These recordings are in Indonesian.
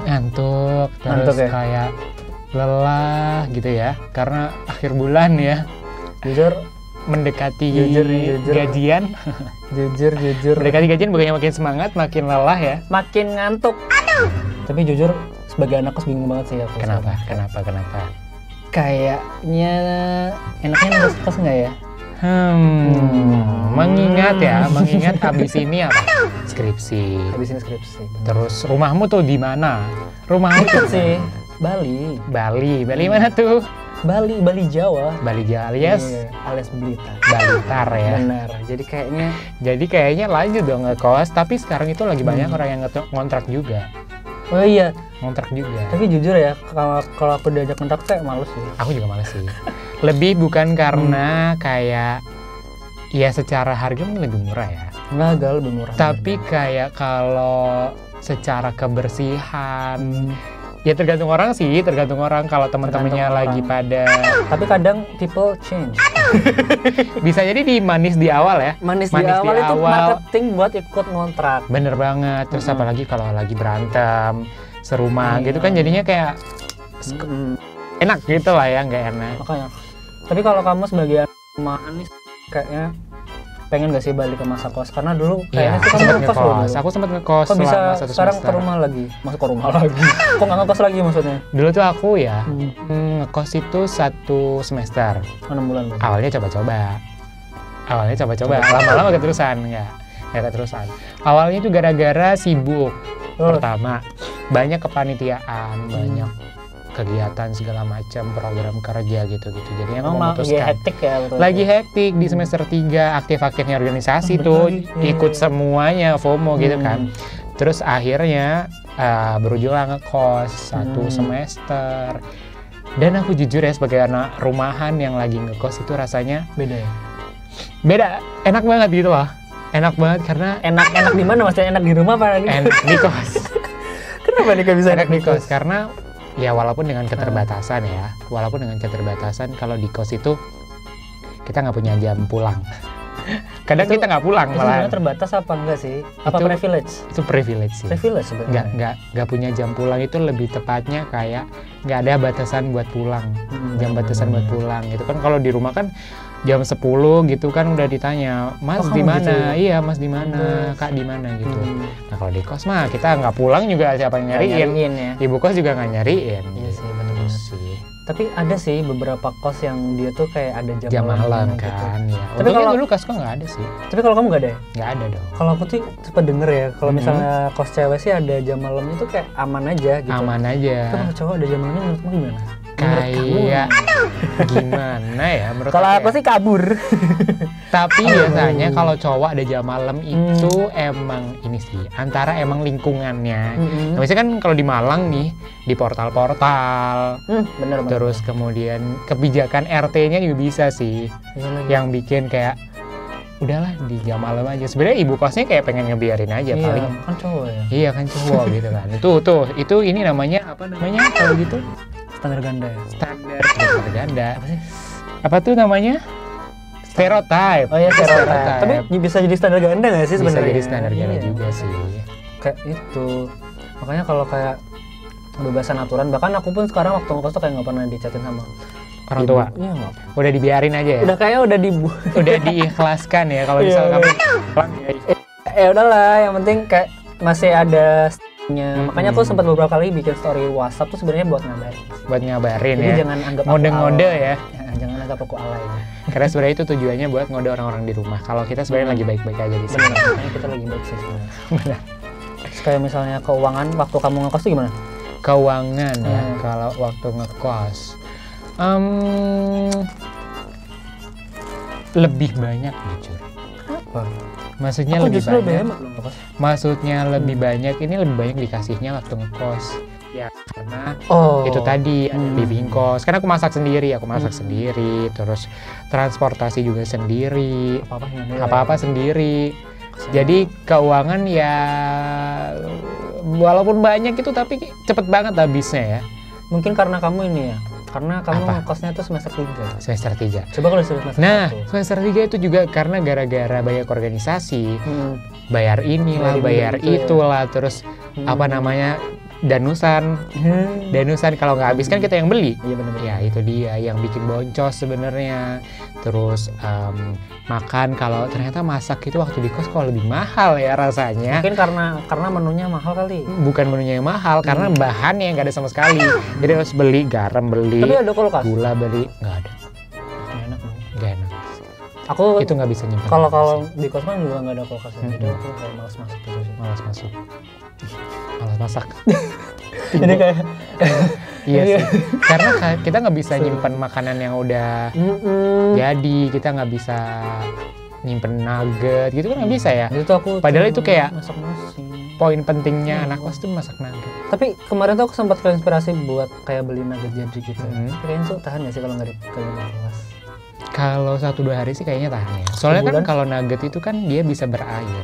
Ngantuk, terus Ngantuk ya? kayak lelah gitu ya, karena akhir bulan ya, Jujur, mendekati Jujur. gajian. jujur. Mendekati gajian bukannya makin semangat, makin lelah ya. Makin ngantuk. Tapi jujur, sebagai anak kos bingung banget sih aku. Kenapa? sekarang. Kenapa? Kayaknya enaknya ngekos kos nggak ya? Mengingat abis ini apa? Skripsi. Habis ini skripsi. Terus rumahmu tuh di mana? Rumahmu Deket tuh sih. Bali. Bali mana tuh? Bali Jawa. Bali Jawa alias Iya, alias Blitar. Balitar ya. Benar. Jadi Kayaknya lanjut dong ngekos, tapi sekarang itu lagi banyak orang yang ngontrak juga. oh iya, Ngontrak juga. tapi jujur ya, kalau aku diajak kontrak kayak males sih. Aku juga males sih. Lebih bukan karena kayak ya secara harga mungkin lebih murah ya. Enggak lebih murah. Tapi kayak kalau secara kebersihan ya tergantung orang sih, kalau teman-temannya Tergantung lagi orang. pada Tapi kadang people change. bisa jadi di manis di awal ya. Manis di awal itu marketing buat ikut ngontrak. Bener banget. Terus apalagi kalau lagi berantem serumah gitu kan jadinya kayak enak gitu lah ya, nggak enak. Makanya. Tapi kalau kamu sebagai anak rumahan nih kayaknya pengen gak sih balik ke masa kos? Karena dulu Iya, kayaknya sih kamu ngekos loh dulu. Aku sempat ngekos Kok bisa selama 1 sekarang semester. ke rumah lagi? Masuk ke rumah lagi? Kok nggak ngekos lagi maksudnya? Dulu tuh aku ya ngekos itu 1 semester. 6 bulan berarti. Awalnya coba-coba, lama-lama keterusan, nggak keterusan. Awalnya itu gara-gara sibuk. Pertama, banyak kepanitiaan, banyak kegiatan segala macam, program kerja gitu-gitu. Jadi aku Emang lagi memutuskan hektik ya? Betul. lagi hektik di semester 3, aktif-aktifnya organisasi tuh, ikut semuanya, FOMO gitu kan. Terus akhirnya berujunglah ngekos 1 semester. Dan aku jujur ya, sebagai anak rumahan yang lagi ngekos itu rasanya Beda ya? beda, enak banget gitu loh. Enak banget karena Enak di mana? Maksudnya enak di rumah apa lagi? enak di kos. Kenapa nih bisa Enak di kos karena ya walaupun dengan keterbatasan kalau di kos itu kita nggak punya jam pulang. Kadang kita nggak pulang Itu malah. sebenarnya terbatas apa enggak sih? Apa Itu- privilege? Itu privilege sih. Privilege sebenarnya. Nggak punya jam pulang itu lebih tepatnya kayak nggak ada batasan buat pulang. Jam batasan buat pulang gitu kan. Kalau di rumah kan jam 10 gitu kan udah ditanya, Mas Oh, di kamu mana? gitu ya? Iya, Mas di mana? Kak di mana gitu. Nah kalau di kos mah kita nggak pulang juga siapa yang nyariin. ya. Ibu kos juga nggak nyariin. Iya sih, Gitu bener-bener. sih. Tapi ada sih beberapa kos yang dia tuh kayak ada Jam malam malamnya kan gitu. ya. Tapi Untungnya kalau- dulu kosku nggak ada sih. Tapi kalau kamu nggak ada ya? Nggak ada dong. Kalau aku tuh sempat denger ya, kalau misalnya kos cewek sih ada jam malamnya tuh kayak aman aja gitu. Aman Tapi aja. kalau cowok ada jam malamnya menurutmu gimana? Menurut kamu Kayak gimana ya menurut Kalau aku ya? sih kabur. Tapi biasanya kalau cowok ada jam malam itu emang ini sih, antara emang lingkungannya. Nah, biasanya kan kalau di Malang nih, di portal-portal, Bener. terus kemudian kebijakan RT-nya juga bisa sih, Iya lagi. yang bikin kayak udahlah di jam malam aja. Sebenarnya ibu kosnya kayak pengen ngebiarin aja Iya, paling. kan cowok ya. Iya kan cowok gitu kan. Itu ini namanya apa namanya kalau gitu? Standar ganda ya. Standar ganda. Apa sih? Apa tuh namanya? Stereotype. Oh iya, Itu stereotype. Tapi bisa jadi standar ganda nggak sih bisa sebenarnya? jadi standar ganda Iya. juga sih. Kayak itu. Makanya kalau kayak kebebasan aturan, bahkan aku pun sekarang waktu ngekos tuh kayak nggak pernah dicatin sama Orang tua. Iya nggak. Udah dibiarin aja ya. Udah kayak udah Udah diikhlaskan ya kalau Iya, misal udah. kamu pulang ya. Ya udahlah, yang penting kayak masih ada nya. Makanya aku sempat beberapa kali bikin story WhatsApp tuh sebenarnya buat ngabarin. Buat ngabarin Jadi ya. jangan anggap aku Ngode-ngode alay. ya. Jangan anggap aku alay. Karena sebenarnya itu tujuannya buat ngode orang-orang di rumah. Kalau kita sebenarnya lagi baik-baik aja di sini. Benar, makanya kita lagi baik sih sebenarnya. Terus kayak misalnya keuangan waktu kamu ngekos tuh gimana? Keuangan ya, kalau waktu ngekos. Lebih banyak jujur. Apa? Maksudnya Aku lebih justru lebih banyak. hemat loh ngekos. Maksudnya lebih banyak, ini lebih banyak dikasihnya waktu ngekos. Ya, karena Oh. itu tadi ada living cost. Karena aku masak sendiri, terus transportasi juga sendiri, apa-apa sendiri. Jadi keuangan ya walaupun banyak itu tapi cepet banget habisnya ya. Mungkin karena kamu ini ya. Karena kamu Apa? ngekosnya tuh semester 3. Semester 3. Coba kalau semester 1. Nah, semester 3 itu juga karena gara-gara banyak organisasi, bayar inilah, Bayar bayar gitu ya. itulah, terus apa namanya danusan. Danusan kalau nggak habis kan kita yang beli. Iya benar. Ya itu dia yang bikin boncos sebenarnya. Terus makan, kalau ternyata masak itu waktu di kos kok lebih mahal ya rasanya. Mungkin karena menunya mahal kali. Bukan menunya yang mahal, karena bahannya yang nggak ada sama sekali. Jadi harus beli garam, beli Tapi ada kulkas. gula, beli nggak ada. Nggak enak. Nggak enak. Aku Itu nggak bisa nyimpan. kalau di kos kan juga nggak ada kulkas ya. Jadi aku kayak malas masuk gitu sih. Malas masuk. Malas masak. Jadi kayak Iya sih. Karena kita nggak bisa nyimpan makanan yang udah jadi, kita nggak bisa nyimpen nugget gitu kan nggak bisa ya. itu aku Padahal itu kayak masak nasi. poin pentingnya anak kos tuh masak nugget. Tapi kemarin tuh aku sempat terinspirasi buat kayak beli nugget jadi gitu. Mm-hmm. Kayaknya tuh tahan nggak sih kalau nggak di kelas? Kalau 1-2 hari sih kayaknya tahan ya. Soalnya kan Sebulan? kalau nugget itu kan dia bisa berair.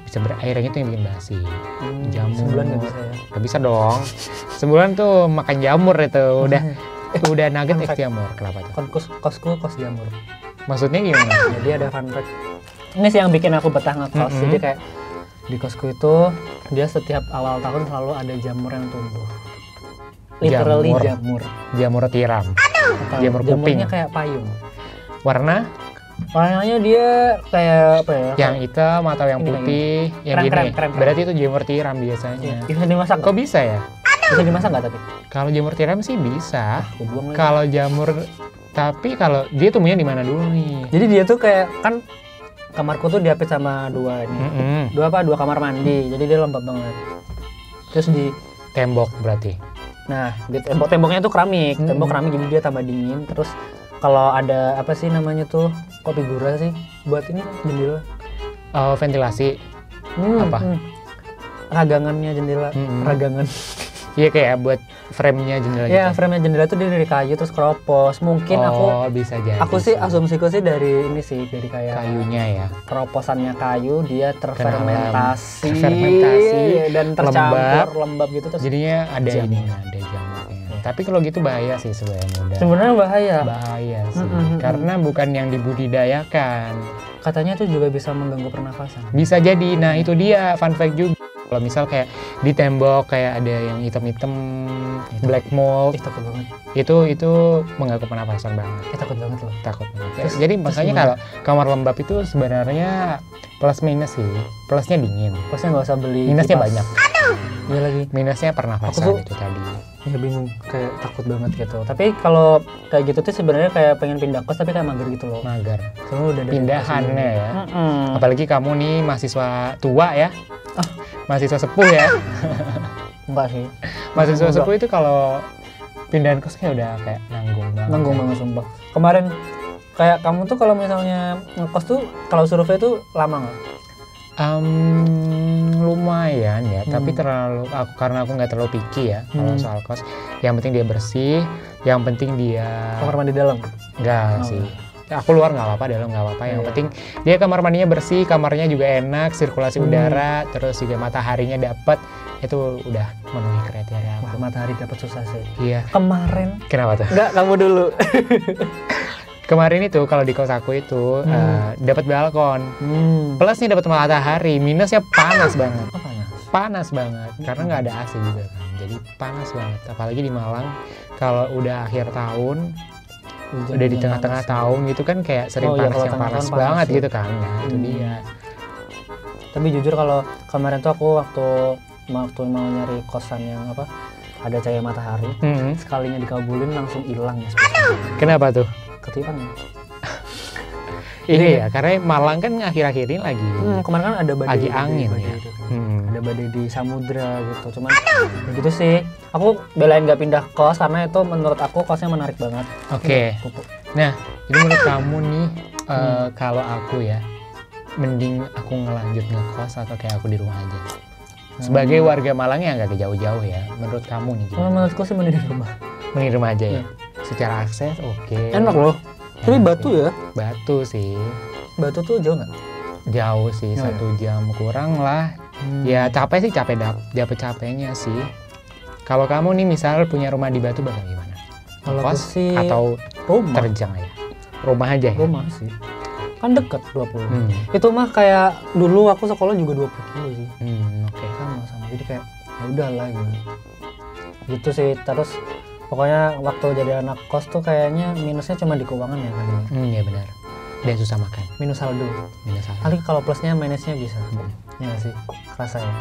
Bisa berair, yang itu yang bikin basi. Jamur. Sebulan nggak bisa ya? Nggak bisa dong. Sebulan tuh makan jamur itu udah nugget Fun fact. jamur. Kenapa tuh? Kan kosku kos jamur. Maksudnya gimana? Jadi ada fun fact. Ini sih yang bikin aku betah ngekos. Mm-hmm. Jadi kayak di kosku itu dia setiap awal tahun selalu ada jamur yang tumbuh. Literally jamur. Jamur tiram. Jamur kuping. Jamurnya kayak payung. Warnanya dia kayak apa ya? yang hitam atau yang Ini putih, yang Krem, gini. krem. Berarti itu jamur tiram biasanya. Bisa dimasak. Kok bisa ya? Bisa dimasak nggak tapi? Kalau jamur tiram sih bisa. Aku buang lagi. Kalau jamur, tapi kalau dia tumbuhnya di mana dulu nih? Jadi dia tuh kayak kan kamarku tuh diapit sama dua ini. Dua kamar mandi. Jadi dia lembab banget. Terus di Tembok berarti. nah, di temboknya tuh keramik. Tembok keramik jadi dia tambah dingin. Terus kalau ada apa sih namanya tuh kopi gura sih buat ini jendela. Oh, ventilasi. Apa? Ragangannya jendela. Ragangan. Iya kayak buat frame-nya jendela Ya, gitu. frame jendela tuh dia dari kayu terus keropos. Mungkin Bisa jadi. aku sih asumsiku sih dari ini sih, dari kayak kayunya ya. keroposannya kayu dia terfermentasi dan tercampur lembab gitu terus. Jadinya ada Jamur. ini, ada jamurnya. Tapi kalau gitu bahaya sih sebenarnya udah. Sebenarnya bahaya. Bahaya sih. Karena bukan yang dibudidayakan. Katanya itu juga bisa mengganggu pernafasan. Bisa jadi. Nah, itu dia fun fact juga. Kalau misal kayak di tembok kayak ada yang hitam-hitam, black mold, Takut banget. itu mengganggu pernafasan banget. Takut banget loh. Takut banget. Jadi makanya kalau kamar lembab itu sebenarnya plus minus sih. Plusnya dingin. Plusnya nggak usah beli. Minusnya kipas. banyak. Iya lagi. Minusnya pernafasan Aku tuh- itu tadi. Ya bingung, kayak takut banget gitu. Tapi kalau kayak gitu tuh sebenarnya kayak pengen pindah kos tapi kayak mager gitu loh. Mager. Soalnya udah ada Pindahannya ya. Mm-mm. Apalagi kamu nih mahasiswa tua ya. Mahasiswa sepuh ya. Enggak sih. Mahasiswa Enggak. sepuh itu kalau pindahan kos kayak udah kayak nanggung banget. Nanggung banget sumpah. Kemarin kayak kamu tuh kalau misalnya ngekos tuh kalau survei tuh lama nggak? Lumayan ya, tapi karena aku nggak terlalu picky ya kalau soal kos. Yang penting dia bersih, yang penting dia Kamar mandi dalam. enggak sih. Aku luar nggak apa-apa, dalam nggak apa-apa. Yang penting dia kamar mandinya bersih, kamarnya juga enak, sirkulasi udara, terus juga mataharinya dapat. Itu udah memenuhi kriteria Wah, aku. matahari dapat susah sih. Iya. Kemarin. Kenapa tuh? Enggak, kamu dulu. Kemarin itu kalau di kos aku itu dapat balkon. Plusnya dapat matahari, minusnya panas banget. Apa ya? Panas banget karena nggak ada AC juga kan. Jadi panas banget. Apalagi di Malang kalau udah akhir tahun, udah di tengah-tengah tahun gitu kan kayak sering Oh iya, panas kalau yang tengah panas tahun banget panas sih. gitu kan. Nah, itu dia. Tapi jujur kalau kemarin tuh aku waktu mau nyari kosan yang apa ada cahaya matahari, sekalinya dikabulin langsung hilang ya spesial. Kenapa tuh? Ketipan ya. Ini ya karena Malang kan akhir-akhir ini lagi Kemarin kan ada badai, lagi angin badai ya. itu kan. Ada badai di samudra gitu. Cuman ya gitu sih. Aku belain nggak pindah kos karena itu menurut aku kosnya menarik banget. Oke. Pupuk. Nah, jadi menurut kamu nih kalau aku ya mending aku ngelanjut ngekos atau kayak aku di rumah aja? Sebagai warga Malang yang nggak jauh-jauh ya, menurut kamu nih Kalau gimana? menurutku sih mending di rumah. Mending di rumah aja ya? Secara akses oke. Enak loh. Tapi Enak Batu sih. ya. Batu sih. Batu tuh jauh nggak? Jauh sih, Oh, 1 jam kurang lah. Ya capek sih, dapet capeknya sih. Kalau kamu nih misal punya rumah di Batu bakal gimana? Kalau aku Kos sih atau rumah. terjang aja? Rumah aja ya? Rumah sih. Kan deket 20. Hmm. Itu mah kayak dulu aku sekolah juga 20 kilo sih. Oke. Sama. Jadi kayak ya udahlah gitu sih. Terus pokoknya waktu jadi anak kos tuh kayaknya minusnya cuma di keuangan ya kali ya. Iya benar. Dan susah makan. Minus saldo. Minus saldo. Kali kalau plusnya minusnya bisa. Ya nggak sih, kerasa ya.